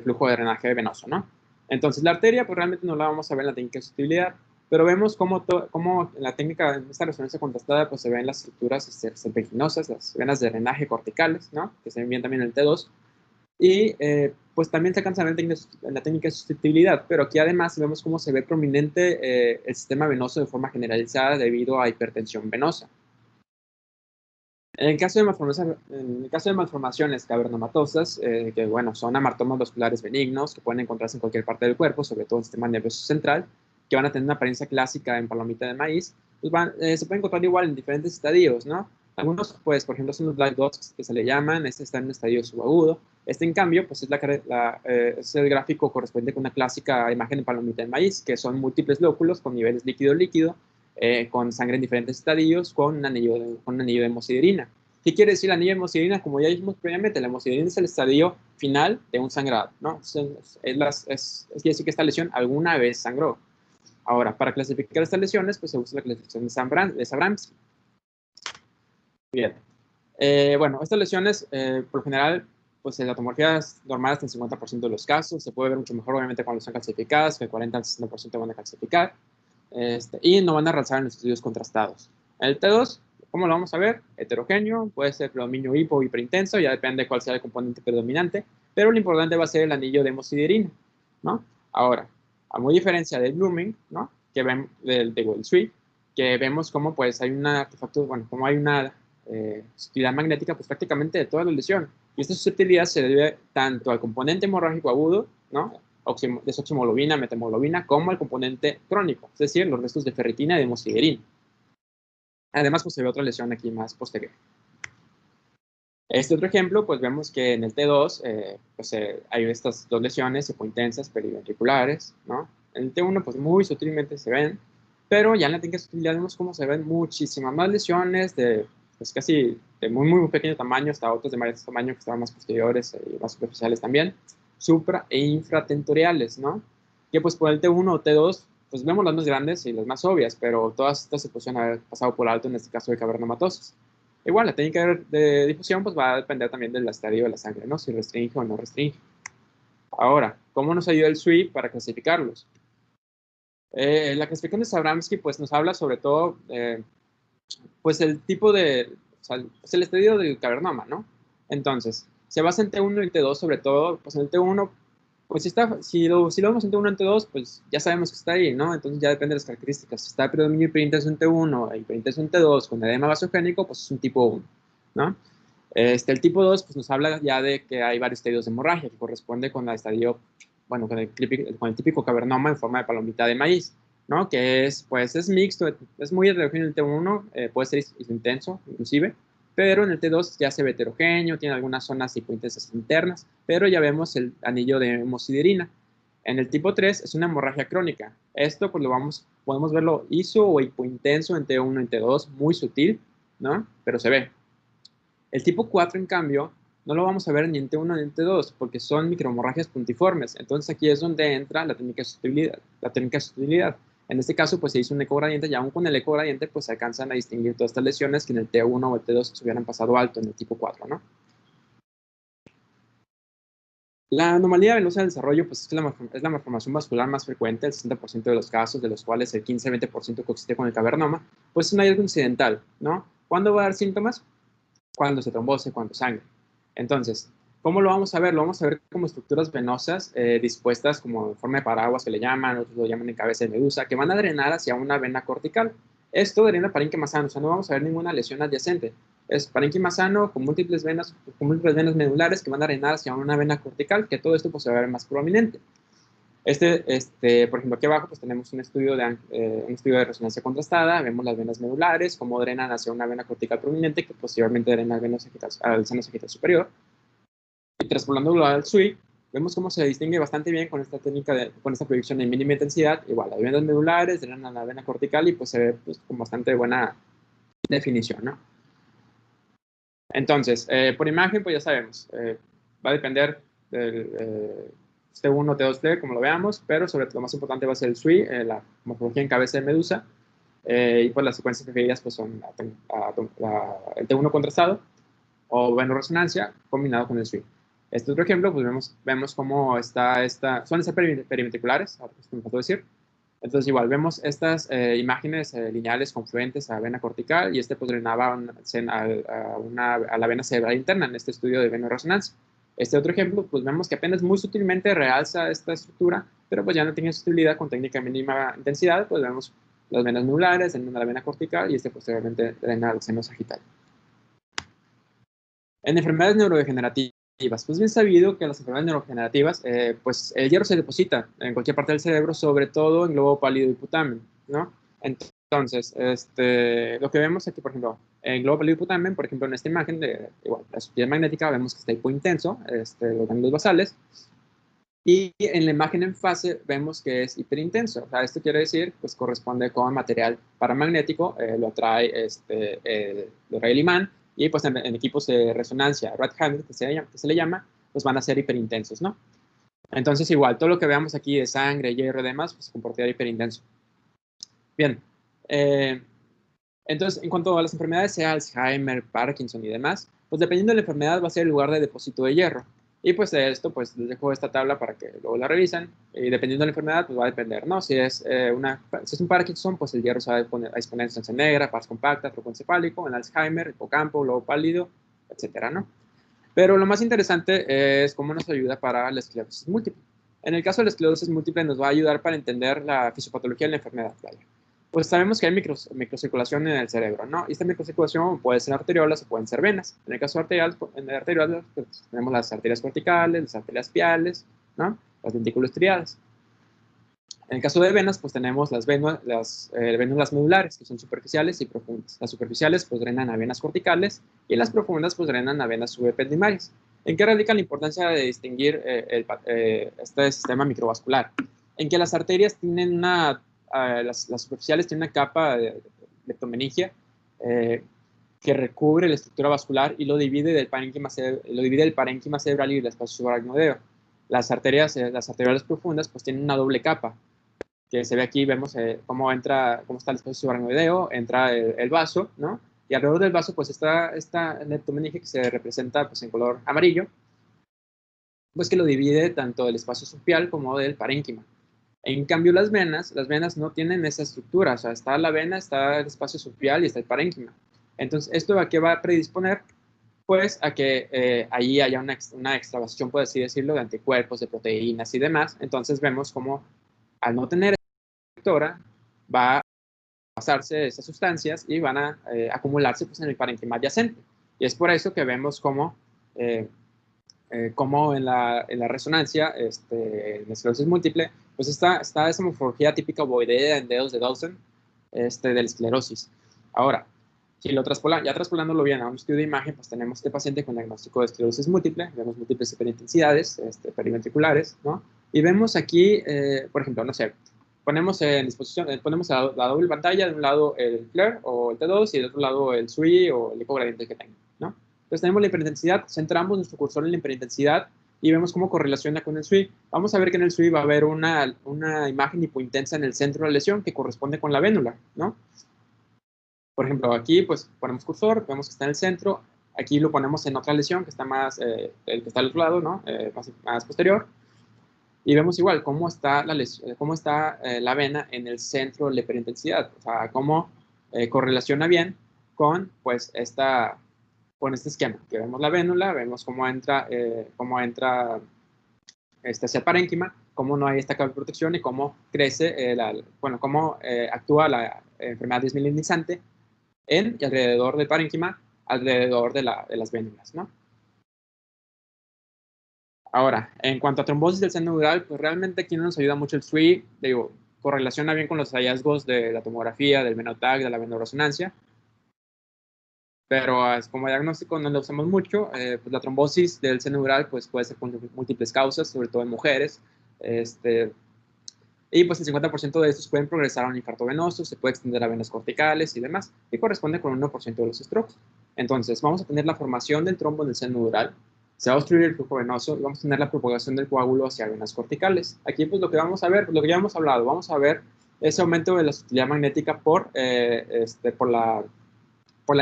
flujo de drenaje venoso, ¿no? Entonces, la arteria, pues realmente no la vamos a ver en la técnica de sustibilidad, pero vemos cómo en la técnica, en esta resonancia contrastada, pues se ven las estructuras serpiginosas, las venas de drenaje corticales, ¿no? Que se ven bien también en el T2. Y pues también se alcanza a ver en la técnica de susceptibilidad, pero aquí además vemos cómo se ve prominente el sistema venoso de forma generalizada debido a hipertensión venosa. En el caso de malformaciones cavernomatosas, que bueno, son amartomas vasculares benignos que pueden encontrarse en cualquier parte del cuerpo, sobre todo en el sistema nervioso central, que van a tener una apariencia clásica en palomita de maíz, pues se pueden encontrar igual en diferentes estadios, ¿no? Algunos, pues, por ejemplo, son los black dots que se le llaman, está en un estadio subagudo. En cambio, pues es el gráfico correspondiente con una clásica imagen en palomita de maíz, que son múltiples lóculos con niveles líquido-líquido, con sangre en diferentes estadios, con un anillo de hemosiderina. ¿Qué quiere decir el anillo de hemosiderina? Como ya dijimos previamente, la hemosiderina es el estadio final de un sangrado, ¿no? Quiere decir que esta lesión alguna vez sangró. Ahora, para clasificar estas lesiones, pues se usa la clasificación de Sabramsky. Bien. Bueno, estas lesiones, por lo general, pues en la tomografía normal hasta el 50% de los casos. Se puede ver mucho mejor, obviamente, cuando son calcificadas, que el 40 al 60% van a calcificar. Y no van a realizar en los estudios contrastados. El T2, ¿cómo lo vamos a ver? Heterogéneo, puede ser predominio hipo o hiperintenso, ya depende de cuál sea el componente predominante, pero lo importante va a ser el anillo de hemosiderina, ¿no? Ahora, a muy diferencia del blooming, ¿no? Que ven del SWI, que vemos cómo pues hay un artefacto, bueno, como hay una susceptibilidad magnética pues prácticamente de toda la lesión. Y esta susceptibilidad se debe tanto al componente hemorrágico agudo, ¿no? Desoximoglobina, metahemoglobina, como al componente crónico, es decir, los restos de ferritina y de hemosiderina. Además, pues se ve otra lesión aquí más posterior. Este otro ejemplo, pues vemos que en el T2 pues, hay estas dos lesiones hipointensas periventriculares, ¿no? En el T1, pues muy sutilmente se ven, pero ya en la técnica de sutilidad vemos cómo se ven muchísimas más lesiones de pues casi de muy pequeño tamaño hasta otros de mayor tamaño que estaban más posteriores y más superficiales también, supra e infratentoriales, ¿no? Que pues por el T1 o T2, pues vemos las más grandes y las más obvias, pero todas estas se pueden haber pasado por alto en este caso de cavernomatosis. Igual, la técnica de difusión pues va a depender también del estadio de la sangre, ¿no? Si restringe o no restringe. Ahora, ¿cómo nos ayuda el SWI para clasificarlos? La clasificación de Sabramsky pues nos habla sobre todo pues el tipo de, o sea, es el estadio del cavernoma, ¿no? Entonces, se basa en T1 y T2 sobre todo. Pues en el T1, pues si lo vemos en T1 en T2, pues ya sabemos que está ahí, ¿no? Entonces ya depende de las características. Si está el predominio hiperintenso en T1 e hiperintenso en T2 con edema vasogénico, pues es un tipo 1, ¿no? El tipo 2 pues, nos habla ya de que hay varios estadios de hemorragia, que corresponde con el estadio, bueno, con el típico cavernoma en forma de palomita de maíz, ¿no? Que es, pues, es mixto, es muy heterogéneo en el T1, puede ser intenso, inclusive, pero en el T2 ya se ve heterogéneo, tiene algunas zonas hipointensas internas, pero ya vemos el anillo de hemosiderina. En el tipo 3 es una hemorragia crónica. Esto, pues, podemos verlo iso o hipointenso en T1 y en T2, muy sutil, ¿no? Pero se ve. El tipo 4, en cambio, no lo vamos a ver ni en T1 ni en T2, porque son microhemorragias puntiformes. Entonces aquí es donde entra la técnica de sustituibilidad. En este caso, pues se hizo un ecogradiente y aún con el ecogradiente, pues se alcanzan a distinguir todas estas lesiones que en el T1 o el T2 se hubieran pasado alto en el tipo 4, ¿no? La anomalía venosa del desarrollo, pues es la malformación vascular más frecuente, el 60% de los casos, de los cuales el 15-20% coexiste con el cavernoma, pues es un hallazgo incidental, ¿no? ¿Cuándo va a dar síntomas? Cuando se trombose, cuando sangre. Entonces, ¿cómo lo vamos a ver? Lo vamos a ver como estructuras venosas dispuestas como en forma de paraguas que le llaman, otros lo llaman en cabeza de medusa, que van a drenar hacia una vena cortical. Esto drena parénquima sano, o sea, no vamos a ver ninguna lesión adyacente. Es parénquima sano con múltiples venas medulares que van a drenar hacia una vena cortical, que todo esto pues, se va a ver más prominente. Por ejemplo, aquí abajo pues tenemos un estudio de resonancia contrastada, vemos las venas medulares, cómo drenan hacia una vena cortical prominente que posteriormente drena al seno sagital superior. Y traspolándolo al SUI, vemos cómo se distingue bastante bien con esta con esta proyección de mínima intensidad. Igual, las venas medulares drenan a la vena cortical y pues se ve pues, con bastante buena definición, ¿no? Entonces, por imagen, pues ya sabemos, va a depender del T1, T2, T, como lo veamos, pero sobre todo lo más importante va a ser el SUI, la morfología en cabeza de medusa, y pues las secuencias preferidas pues son el T1 contrastado o venoresonancia combinado con el SUI. Este otro ejemplo, pues vemos cómo suelen ser periventriculares, me faltó decir. Entonces igual vemos estas imágenes lineales confluentes a vena cortical y pues drenaba a la vena cerebral interna en este estudio de venoresonancia. Este otro ejemplo, pues vemos que apenas muy sutilmente realza esta estructura, pero pues ya no tiene sostenibilidad con técnica de mínima intensidad, pues vemos las venas medulares, drenan a la vena cortical y posteriormente drena al seno sagital. En enfermedades neurodegenerativas, pues bien sabido que en las enfermedades neurodegenerativas, pues el hierro se deposita en cualquier parte del cerebro, sobre todo en globo pálido y putamen, ¿no? Entonces, lo que vemos aquí, por ejemplo, en globo pálido y putamen, por ejemplo, en esta imagen de la sutilidad magnética, vemos que está hipointenso, los ganglios basales, y en la imagen en fase vemos que es hiperintenso. O sea, esto quiere decir, pues corresponde con material paramagnético, lo trae el imán, y pues en equipos de resonancia right-handed, que se le llama, pues van a ser hiperintensos, ¿no? Entonces igual, todo lo que veamos aquí de sangre, hierro y demás, pues se comportaría hiperintenso. Bien, entonces en cuanto a las enfermedades, sea Alzheimer, Parkinson y demás, pues dependiendo de la enfermedad va a ser el lugar de depósito de hierro. Y pues de esto, pues les dejo esta tabla para que luego la revisen. Y dependiendo de la enfermedad, pues va a depender, ¿no? Si es un Parkinson, pues el hierro se va a exponer en sustancia negra, pars compacta, tronco encefálico, en Alzheimer, hipocampo, globo pálido, etcétera, ¿no? Pero lo más interesante es cómo nos ayuda para la esclerosis múltiple. En el caso de la esclerosis múltiple nos va a ayudar para entender la fisiopatología de la enfermedad, ¿vale? Pues sabemos que hay microcirculación en el cerebro, ¿no? Y esta microcirculación puede ser arteriolas o pueden ser venas. En el caso arterial, pues, tenemos las arterias corticales, las arterias piales, ¿no? Las ventículos triadas. En el caso de venas, pues tenemos las vénulas medulares, que son superficiales y profundas. Las superficiales, pues drenan a venas corticales y las profundas, pues drenan a venas subependimarias. ¿En qué radica la importancia de distinguir este sistema microvascular? En que las arterias tienen las superficiales tienen una capa de leptomeningia que recubre la estructura vascular y lo divide del parénquima cerebral y el espacio subaracnoideo. Las arteriales profundas pues tienen una doble capa que se ve aquí, vemos cómo está el espacio subaracnoideo, entra el vaso, ¿no? Y alrededor del vaso pues está esta leptomeningia que se representa pues en color amarillo, pues que lo divide tanto del espacio subpial como del parénquima. En cambio, las venas no tienen esa estructura, o sea, está la vena, está el espacio subpial y está el parénquima. Entonces, ¿esto a qué va a predisponer? pues a que ahí haya una extravasación, por así decirlo, de anticuerpos, de proteínas y demás. Entonces vemos como al no tener receptora va a pasarse esas sustancias y van a acumularse pues, en el parénquima adyacente. Y es por eso que vemos como en la resonancia, en la esclerosis múltiple, pues está esa morfología típica ovoidea en dedos de Dawson de la esclerosis. Ahora, si lo ya traspolándolo bien a un estudio de imagen, pues tenemos este paciente con diagnóstico de esclerosis múltiple, vemos múltiples hiperintensidades periventriculares, ¿no? Y vemos aquí, por ejemplo, no sé, ponemos en disposición, ponemos la doble pantalla, de un lado el FLAIR o el T2 y del otro lado el SUI o el ecogradiente que tenga, ¿no? Entonces tenemos la hiperintensidad, centramos nuestro cursor en la hiperintensidad y vemos cómo correlaciona con el SUI. Vamos a ver que en el SUI va a haber una imagen hipointensa en el centro de la lesión que corresponde con la vénula, ¿no? Por ejemplo, aquí pues ponemos cursor, vemos que está en el centro, aquí lo ponemos en otra lesión que está más, el que está al otro lado, ¿no? Más posterior, y vemos igual cómo está la vena en el centro de la hiperintensidad, o sea, cómo correlaciona bien con pues con este esquema, que vemos la vénula, vemos cómo entra hacia el parénquima, cómo no hay esta capa de protección y cómo crece, cómo actúa la enfermedad desmielinizante en y alrededor del parénquima, alrededor de las vénulas, ¿no? Ahora, en cuanto a trombosis del seno neural, pues realmente aquí no nos ayuda mucho el SWI, digo, correlaciona bien con los hallazgos de la tomografía, del Venotag, de la venoresonancia, pero como diagnóstico no lo usamos mucho. Pues la trombosis del seno neural pues, puede ser con múltiples causas, sobre todo en mujeres, y pues el 50% de estos pueden progresar a un infarto venoso, se puede extender a venas corticales y demás, y corresponde con 1% de los strokes. Entonces, vamos a tener la formación del trombo en el seno neural, se va a obstruir el flujo venoso y vamos a tener la propagación del coágulo hacia venas corticales. Aquí, pues lo que vamos a ver, lo que ya hemos hablado, vamos a ver ese aumento de la sutilidad magnética por la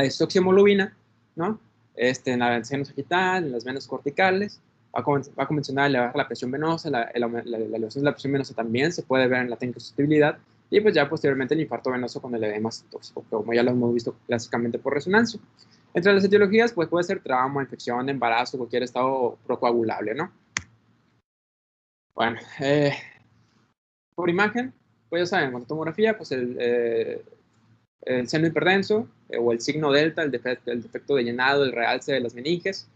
disoxiemoglobina, ¿no? En la seno sagital, en las venas corticales, va a comenzar a elevar la presión venosa, la elevación de la presión venosa también se puede ver en la técnica de susceptibilidad, y pues ya posteriormente el infarto venoso con el edema tóxico, como ya lo hemos visto clásicamente por resonancia. Entre las etiologías, pues puede ser trauma, infección, embarazo, cualquier estado procoagulable, ¿no? Bueno, por imagen, pues ya saben, con tomografía, pues el seno hiperdenso o el signo delta, el defecto de llenado, el realce de las meninges,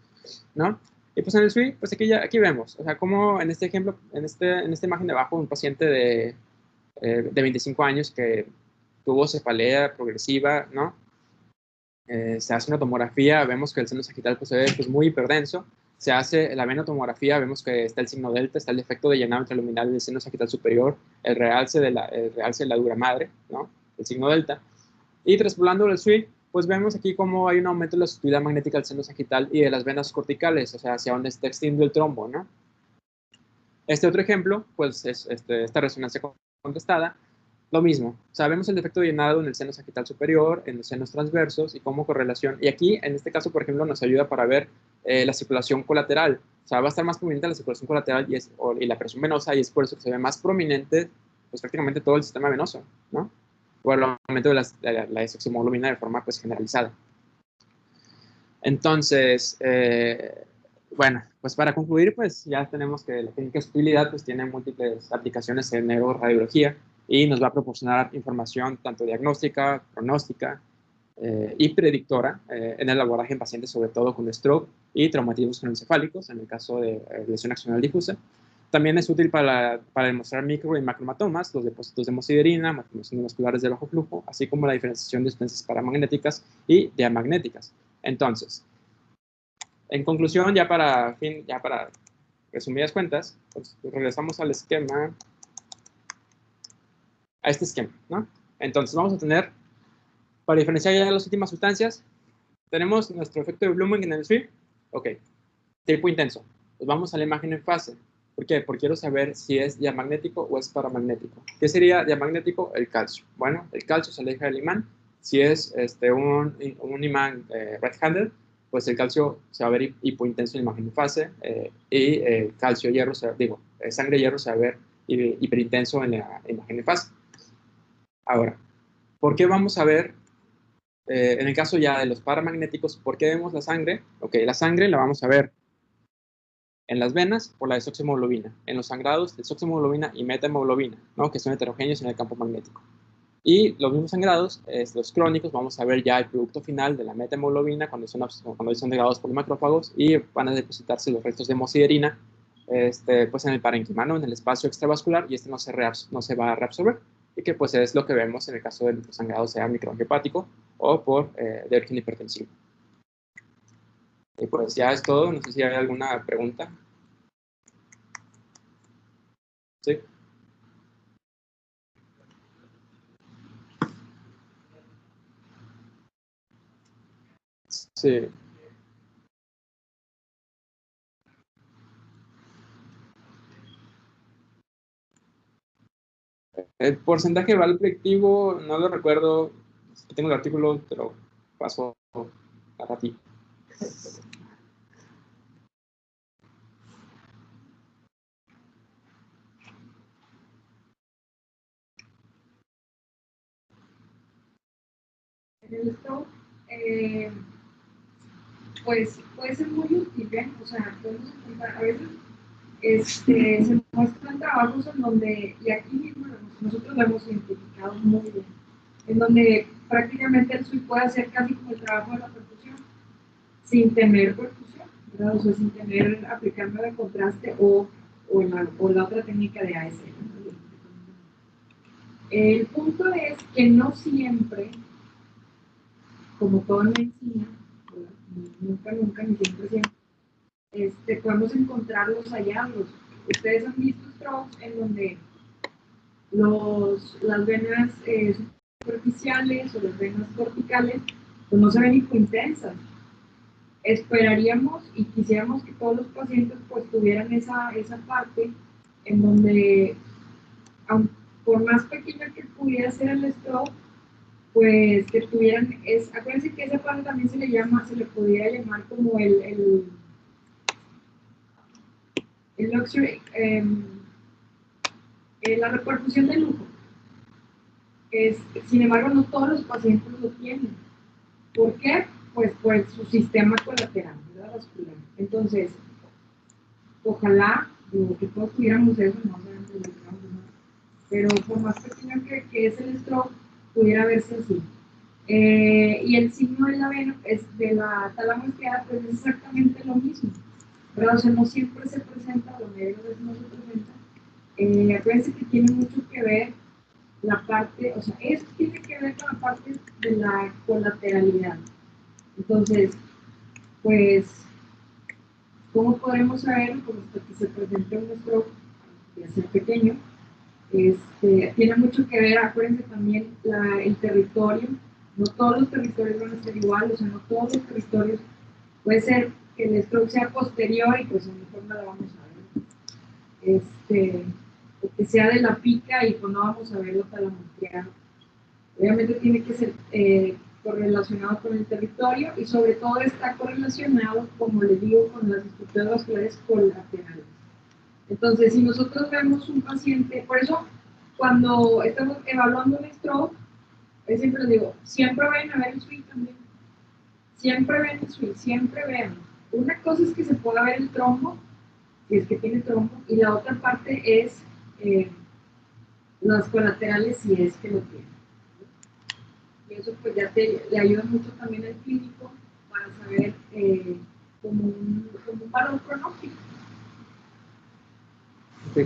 ¿no? Y pues en el SWI, pues aquí vemos, o sea, como en este ejemplo, en esta imagen de abajo, un paciente de 25 años que tuvo cefalea progresiva, ¿no? Se hace una tomografía, vemos que el seno sagital pues, se ve pues, muy hiperdenso, se hace la venotomografía, vemos que está el signo delta, está el defecto de llenado intraluminal del seno sagital superior, el realce de la dura madre, ¿no? El signo delta. Y traspolando el SWI, pues vemos aquí cómo hay un aumento de la sutilidad magnética del seno sagital y de las venas corticales, o sea, hacia donde está extendido el trombo, ¿no? Este otro ejemplo, pues es esta resonancia contestada, lo mismo, sabemos el defecto de llenado en el seno sagital superior, en los senos transversos y cómo correlación. Y aquí, en este caso, por ejemplo, nos ayuda para ver la circulación colateral. O sea, va a estar más prominente la circulación colateral y la presión venosa, y es por eso que se ve más prominente pues, prácticamente todo el sistema venoso, ¿no? O el aumento de la desoximoglobina de forma pues, generalizada. Entonces, bueno, pues para concluir, pues ya tenemos que la técnica de susceptibilidad pues tiene múltiples aplicaciones en neuroradiología y nos va a proporcionar información tanto diagnóstica, pronóstica y predictora en el abordaje en pacientes sobre todo con stroke y traumatismos craneoencefálicos en el caso de lesión axonal difusa. También es útil para demostrar micro y macromatomas, los depósitos de hemosiderina, malformaciones musculares de bajo flujo, así como la diferenciación de sustancias paramagnéticas y diamagnéticas. Entonces, en conclusión, ya para resumidas cuentas, pues regresamos al esquema, a este esquema, ¿no? Entonces vamos a tener, para diferenciar ya las últimas sustancias, tenemos nuestro efecto de Blumen en el SWI, ok, tipo intenso. Pues vamos a la imagen en fase. ¿Por qué? Porque quiero saber si es diamagnético o es paramagnético. ¿Qué sería diamagnético? El calcio. Bueno, el calcio se aleja del imán. Si es un imán right-handed, pues el calcio se va a ver hipointenso en imagen en fase y calcio-hierro, sangre-hierro se va a ver hiperintenso en la imagen en fase. Ahora, ¿por qué vamos a ver En el caso ya de los paramagnéticos, ¿por qué vemos la sangre? Ok, la sangre la vamos a ver en las venas por la desoximoglobina, en los sangrados desoximoglobina y metahemoglobina, ¿no? Que son heterogéneos en el campo magnético. Y los mismos sangrados, los crónicos, vamos a ver ya el producto final de la metahemoglobina cuando son degradados por macrófagos y van a depositarse los restos de hemosiderina pues en el parénquima, ¿no? En el espacio extravascular, y no se va a reabsorber, y que pues es lo que vemos en el caso del sangrado, sea microangiopático o de origen hipertensivo. Y pues ya es todo, no sé si hay alguna pregunta. ¿Sí? Sí. El porcentaje de valor predictivo no lo recuerdo. Tengo el artículo, te lo paso a ti. En el stroke, pues puede ser muy útil, ¿eh? O sea, podemos encontrar, a veces se muestran trabajos en donde, y aquí mismo nosotros lo hemos identificado muy bien, en donde prácticamente el SUI puede hacer casi como el trabajo de la percusión, sin tener percusión, ¿verdad? O sea, sin tener, aplicando de contraste o la otra técnica de AS. El punto es que no siempre, como todo en medicina, nunca, ni siempre, podemos encontrar los hallazgos. Ustedes han visto strokes en donde las venas superficiales o las venas corticales pues no se ven hipointensas. Esperaríamos y quisiéramos que todos los pacientes pues tuvieran esa parte en donde, por más pequeña que pudiera ser el stroke, pues que tuvieran, acuérdense que esa parte también se le podría llamar como el luxury, la repercusión de lujo. Sin embargo, no todos los pacientes lo tienen. ¿Por qué? Pues por su sistema colateral, ¿verdad? Vascular. Entonces, ojalá que todos tuviéramos eso, no sabemos, pero por más pequeño que es el stroke, pudiera verse así. Y el signo de la vena, de la tálamo izquierda, pues es exactamente lo mismo, ¿verdad? O sea, no siempre se presenta, la mayoría de veces no se presenta. Acuérdense que tiene mucho que ver la parte, o sea, esto tiene que ver con la parte de la colateralidad. Entonces, pues, ¿cómo podemos saber? Pues hasta que se presente un stroke, ya sea pequeño, tiene mucho que ver, acuérdense también, el territorio. No todos los territorios van a ser iguales, o sea, no todos los territorios. Puede ser que el stroke sea posterior y pues a lo mejor no la vamos a ver. O que sea de la pica y pues no vamos a verlo talamoteado. Obviamente tiene que ser correlacionado con el territorio y sobre todo está correlacionado, como les digo, con las estructuras vasculares colaterales. Entonces, si nosotros vemos un paciente, por eso cuando estamos evaluando un stroke, yo siempre les digo, siempre vayan a ver el SWI también. Siempre ven el SWI, siempre vean. Una cosa es que se pueda ver el trombo, si es que tiene trombo, y la otra parte es las colaterales, si es que lo tiene. Y eso pues ya le ayuda mucho también al clínico para saber como un valor pronóstico.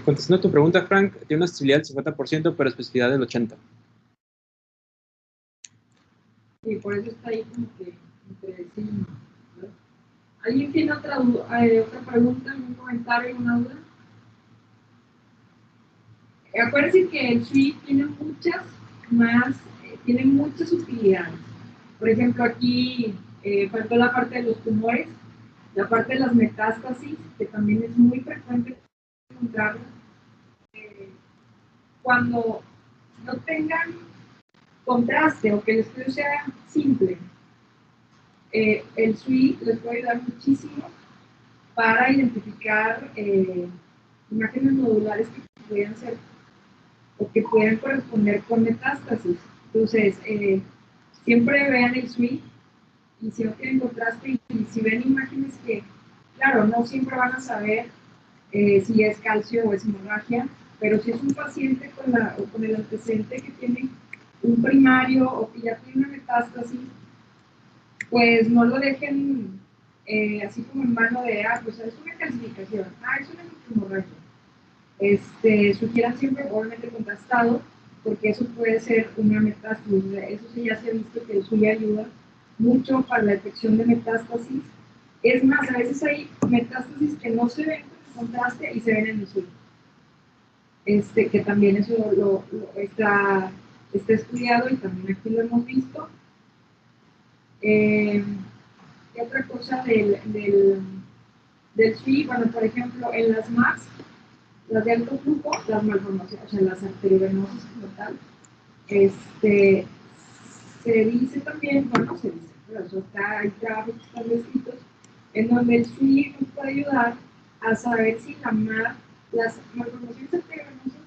Contestando a tu pregunta, Frank, tiene una sensibilidad del 50%, pero especificidad del 80%. Sí, por eso está ahí como que entre sí, ¿no? ¿Alguien tiene otra pregunta, algún comentario, alguna duda? Acuérdense que el SWI tiene muchas utilidades. Por ejemplo, aquí faltó la parte de los tumores, la parte de las metástasis, que también es muy frecuente encontrarlo. Cuando no tengan contraste o que el estudio sea simple, el SWI les puede ayudar muchísimo para identificar imágenes nodulares que puedan ser o que puedan corresponder con metástasis. Entonces, siempre vean el SWI y si no tienen contraste y si ven imágenes que, claro, no siempre van a saber si es calcio o es hemorragia, pero si es un paciente con el antecedente que tiene un primario o que ya tiene una metástasis, pues no lo dejen así como en mano de, pues es una calcificación, es una hemorragia. Sugieran siempre, obviamente, contrastado, porque eso puede ser una metástasis. Eso sí ya se ha visto que el SWI ayuda mucho para la detección de metástasis. Es más, a veces hay metástasis que no se ven con el contraste y se ven en el SWI. Que también eso está estudiado y también aquí lo hemos visto. ¿Qué otra cosa del SWI? Bueno, por ejemplo, en las MAS, las de alto flujo, las malformaciones, o sea, las arteriovenosas como tal, se dice también, bueno, se dice, pero eso está, hay gráficos están descritos, en donde el SWI nos puede ayudar a saber si las malformaciones arteriovenosas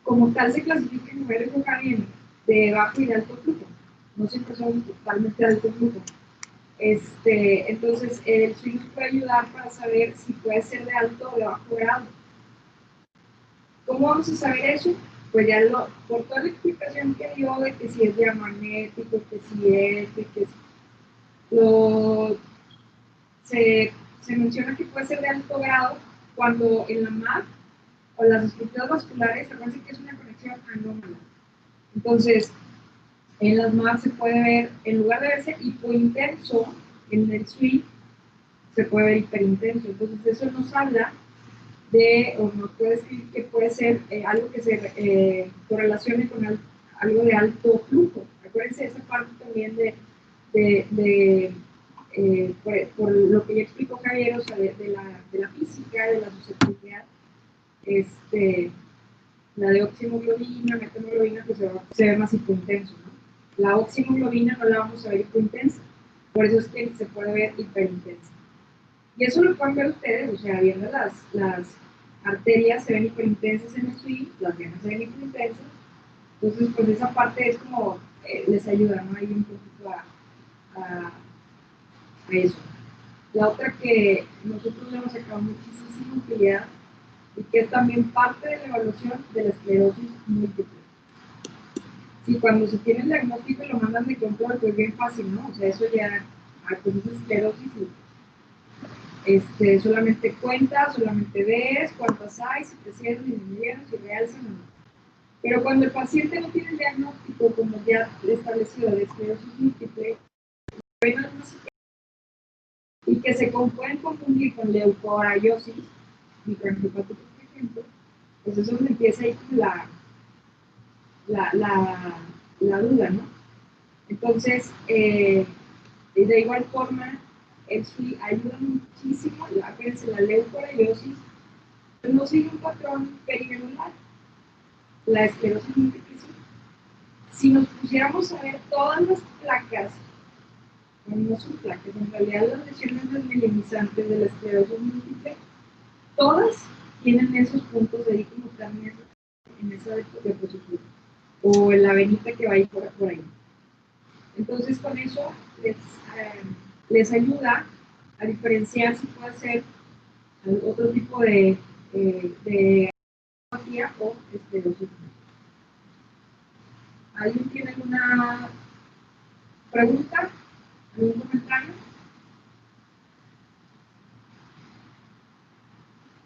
como tal se clasifican en niveles de de bajo y de alto flujo, no siempre son totalmente de alto flujo. Entonces, el SWI nos puede ayudar para saber si puede ser de alto o de bajo grado. ¿Cómo vamos a saber eso? Pues ya por toda la explicación que dio de que si es diamagnético, que si es, que si se menciona que puede ser de alto grado cuando en la MAP o las estructuras vasculares, acuérdense que es una conexión anómala. Entonces, en las MAP se puede ver, en lugar de verse hipointenso, en el SWI se puede ver hiperintenso. Entonces, eso nos habla o nos puede decir que puede ser algo que se correlacione con algo de alto flujo. Acuérdense esa parte también por lo que ya explicó Javier, o sea, de la física, de la susceptibilidad, la de oximoglobina, metamoglobina, pues se ve más hipointenso, ¿no? La oximoglobina no la vamos a ver hipointensa, por eso es que se puede ver hiperintensa. Y eso lo pueden ver ustedes, o sea, viendo las arterias se ven hiperintensas en el SWI, las venas se ven hiperintensas, entonces pues esa parte es como, les ayuda, ¿no? Ahí un poquito a eso. La otra que nosotros le hemos sacado muchísima utilidad y que es también parte de la evaluación de la esclerosis múltiple. Si cuando se tiene el diagnóstico y lo mandan de control, pues bien fácil, ¿no? O sea, eso ya, pues es esclerosis y solamente cuentas, solamente ves cuántas hay, si crecieron, disminuyeron, si realzan o no. Pero cuando el paciente no tiene el diagnóstico, como ya establecido, de esclerosis múltiple, y que se pueden confundir con leucoariosis, microangiopática, por ejemplo, pues eso me empieza ahí con la duda, ¿no? Entonces, de igual forma, el SWI ayuda muchísimo, acuérdense, la leucoariosis no sigue un patrón perivenular, la esclerosis múltiple. Si nos pusiéramos a ver todas las placas, no son placas, en realidad las lesiones desmielinizantes de la esclerosis múltiple, todas tienen esos puntos de ahí como están en esa diapositiva, o en la venita que va a ir por ahí. Entonces, con eso les ayuda a diferenciar si puede ser otro tipo de patología o esclerosis. ¿Alguien tiene alguna pregunta? ¿Algún comentario?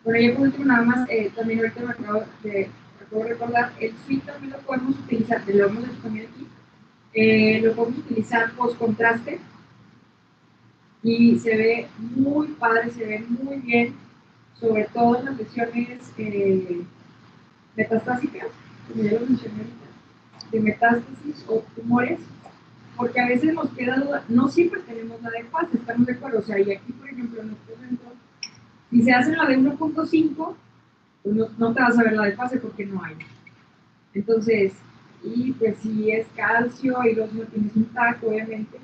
Bueno, ya por último, nada más, también ahorita me acabo de recordar, el SWI también lo podemos utilizar, lo hemos disponible aquí, lo podemos utilizar post contraste y se ve muy padre, se ve muy bien, sobre todo en las lesiones metastásicas, como ya lo mencioné ahorita, de metástasis o tumores, porque a veces nos queda duda, no siempre tenemos la de fase, estamos de acuerdo, o sea, y aquí, por ejemplo, en nuestro centro, si se hace la de 1.5, pues no te vas a ver la de fase porque no hay. Entonces, y pues si es calcio y los no tienes un TAC, obviamente,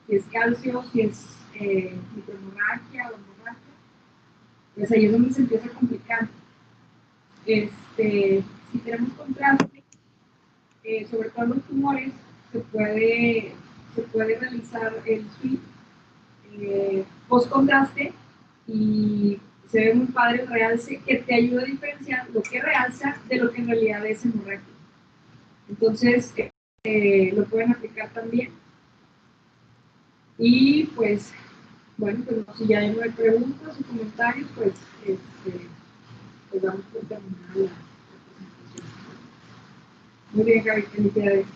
si es calcio, si es microhemorragia o hemorragia, pues ahí es donde se empieza a complicar. Si tenemos contraste, sobre todo en los tumores, se puede realizar el sweep post contraste y se ve muy padre el realce que te ayuda a diferenciar lo que realza de lo que en realidad es hemorrágico. Entonces, lo pueden aplicar también. Y pues, bueno, pues si ya no hay preguntas o comentarios, pues, pues damos por terminada la presentación. Muy bien, Javi, felicidades.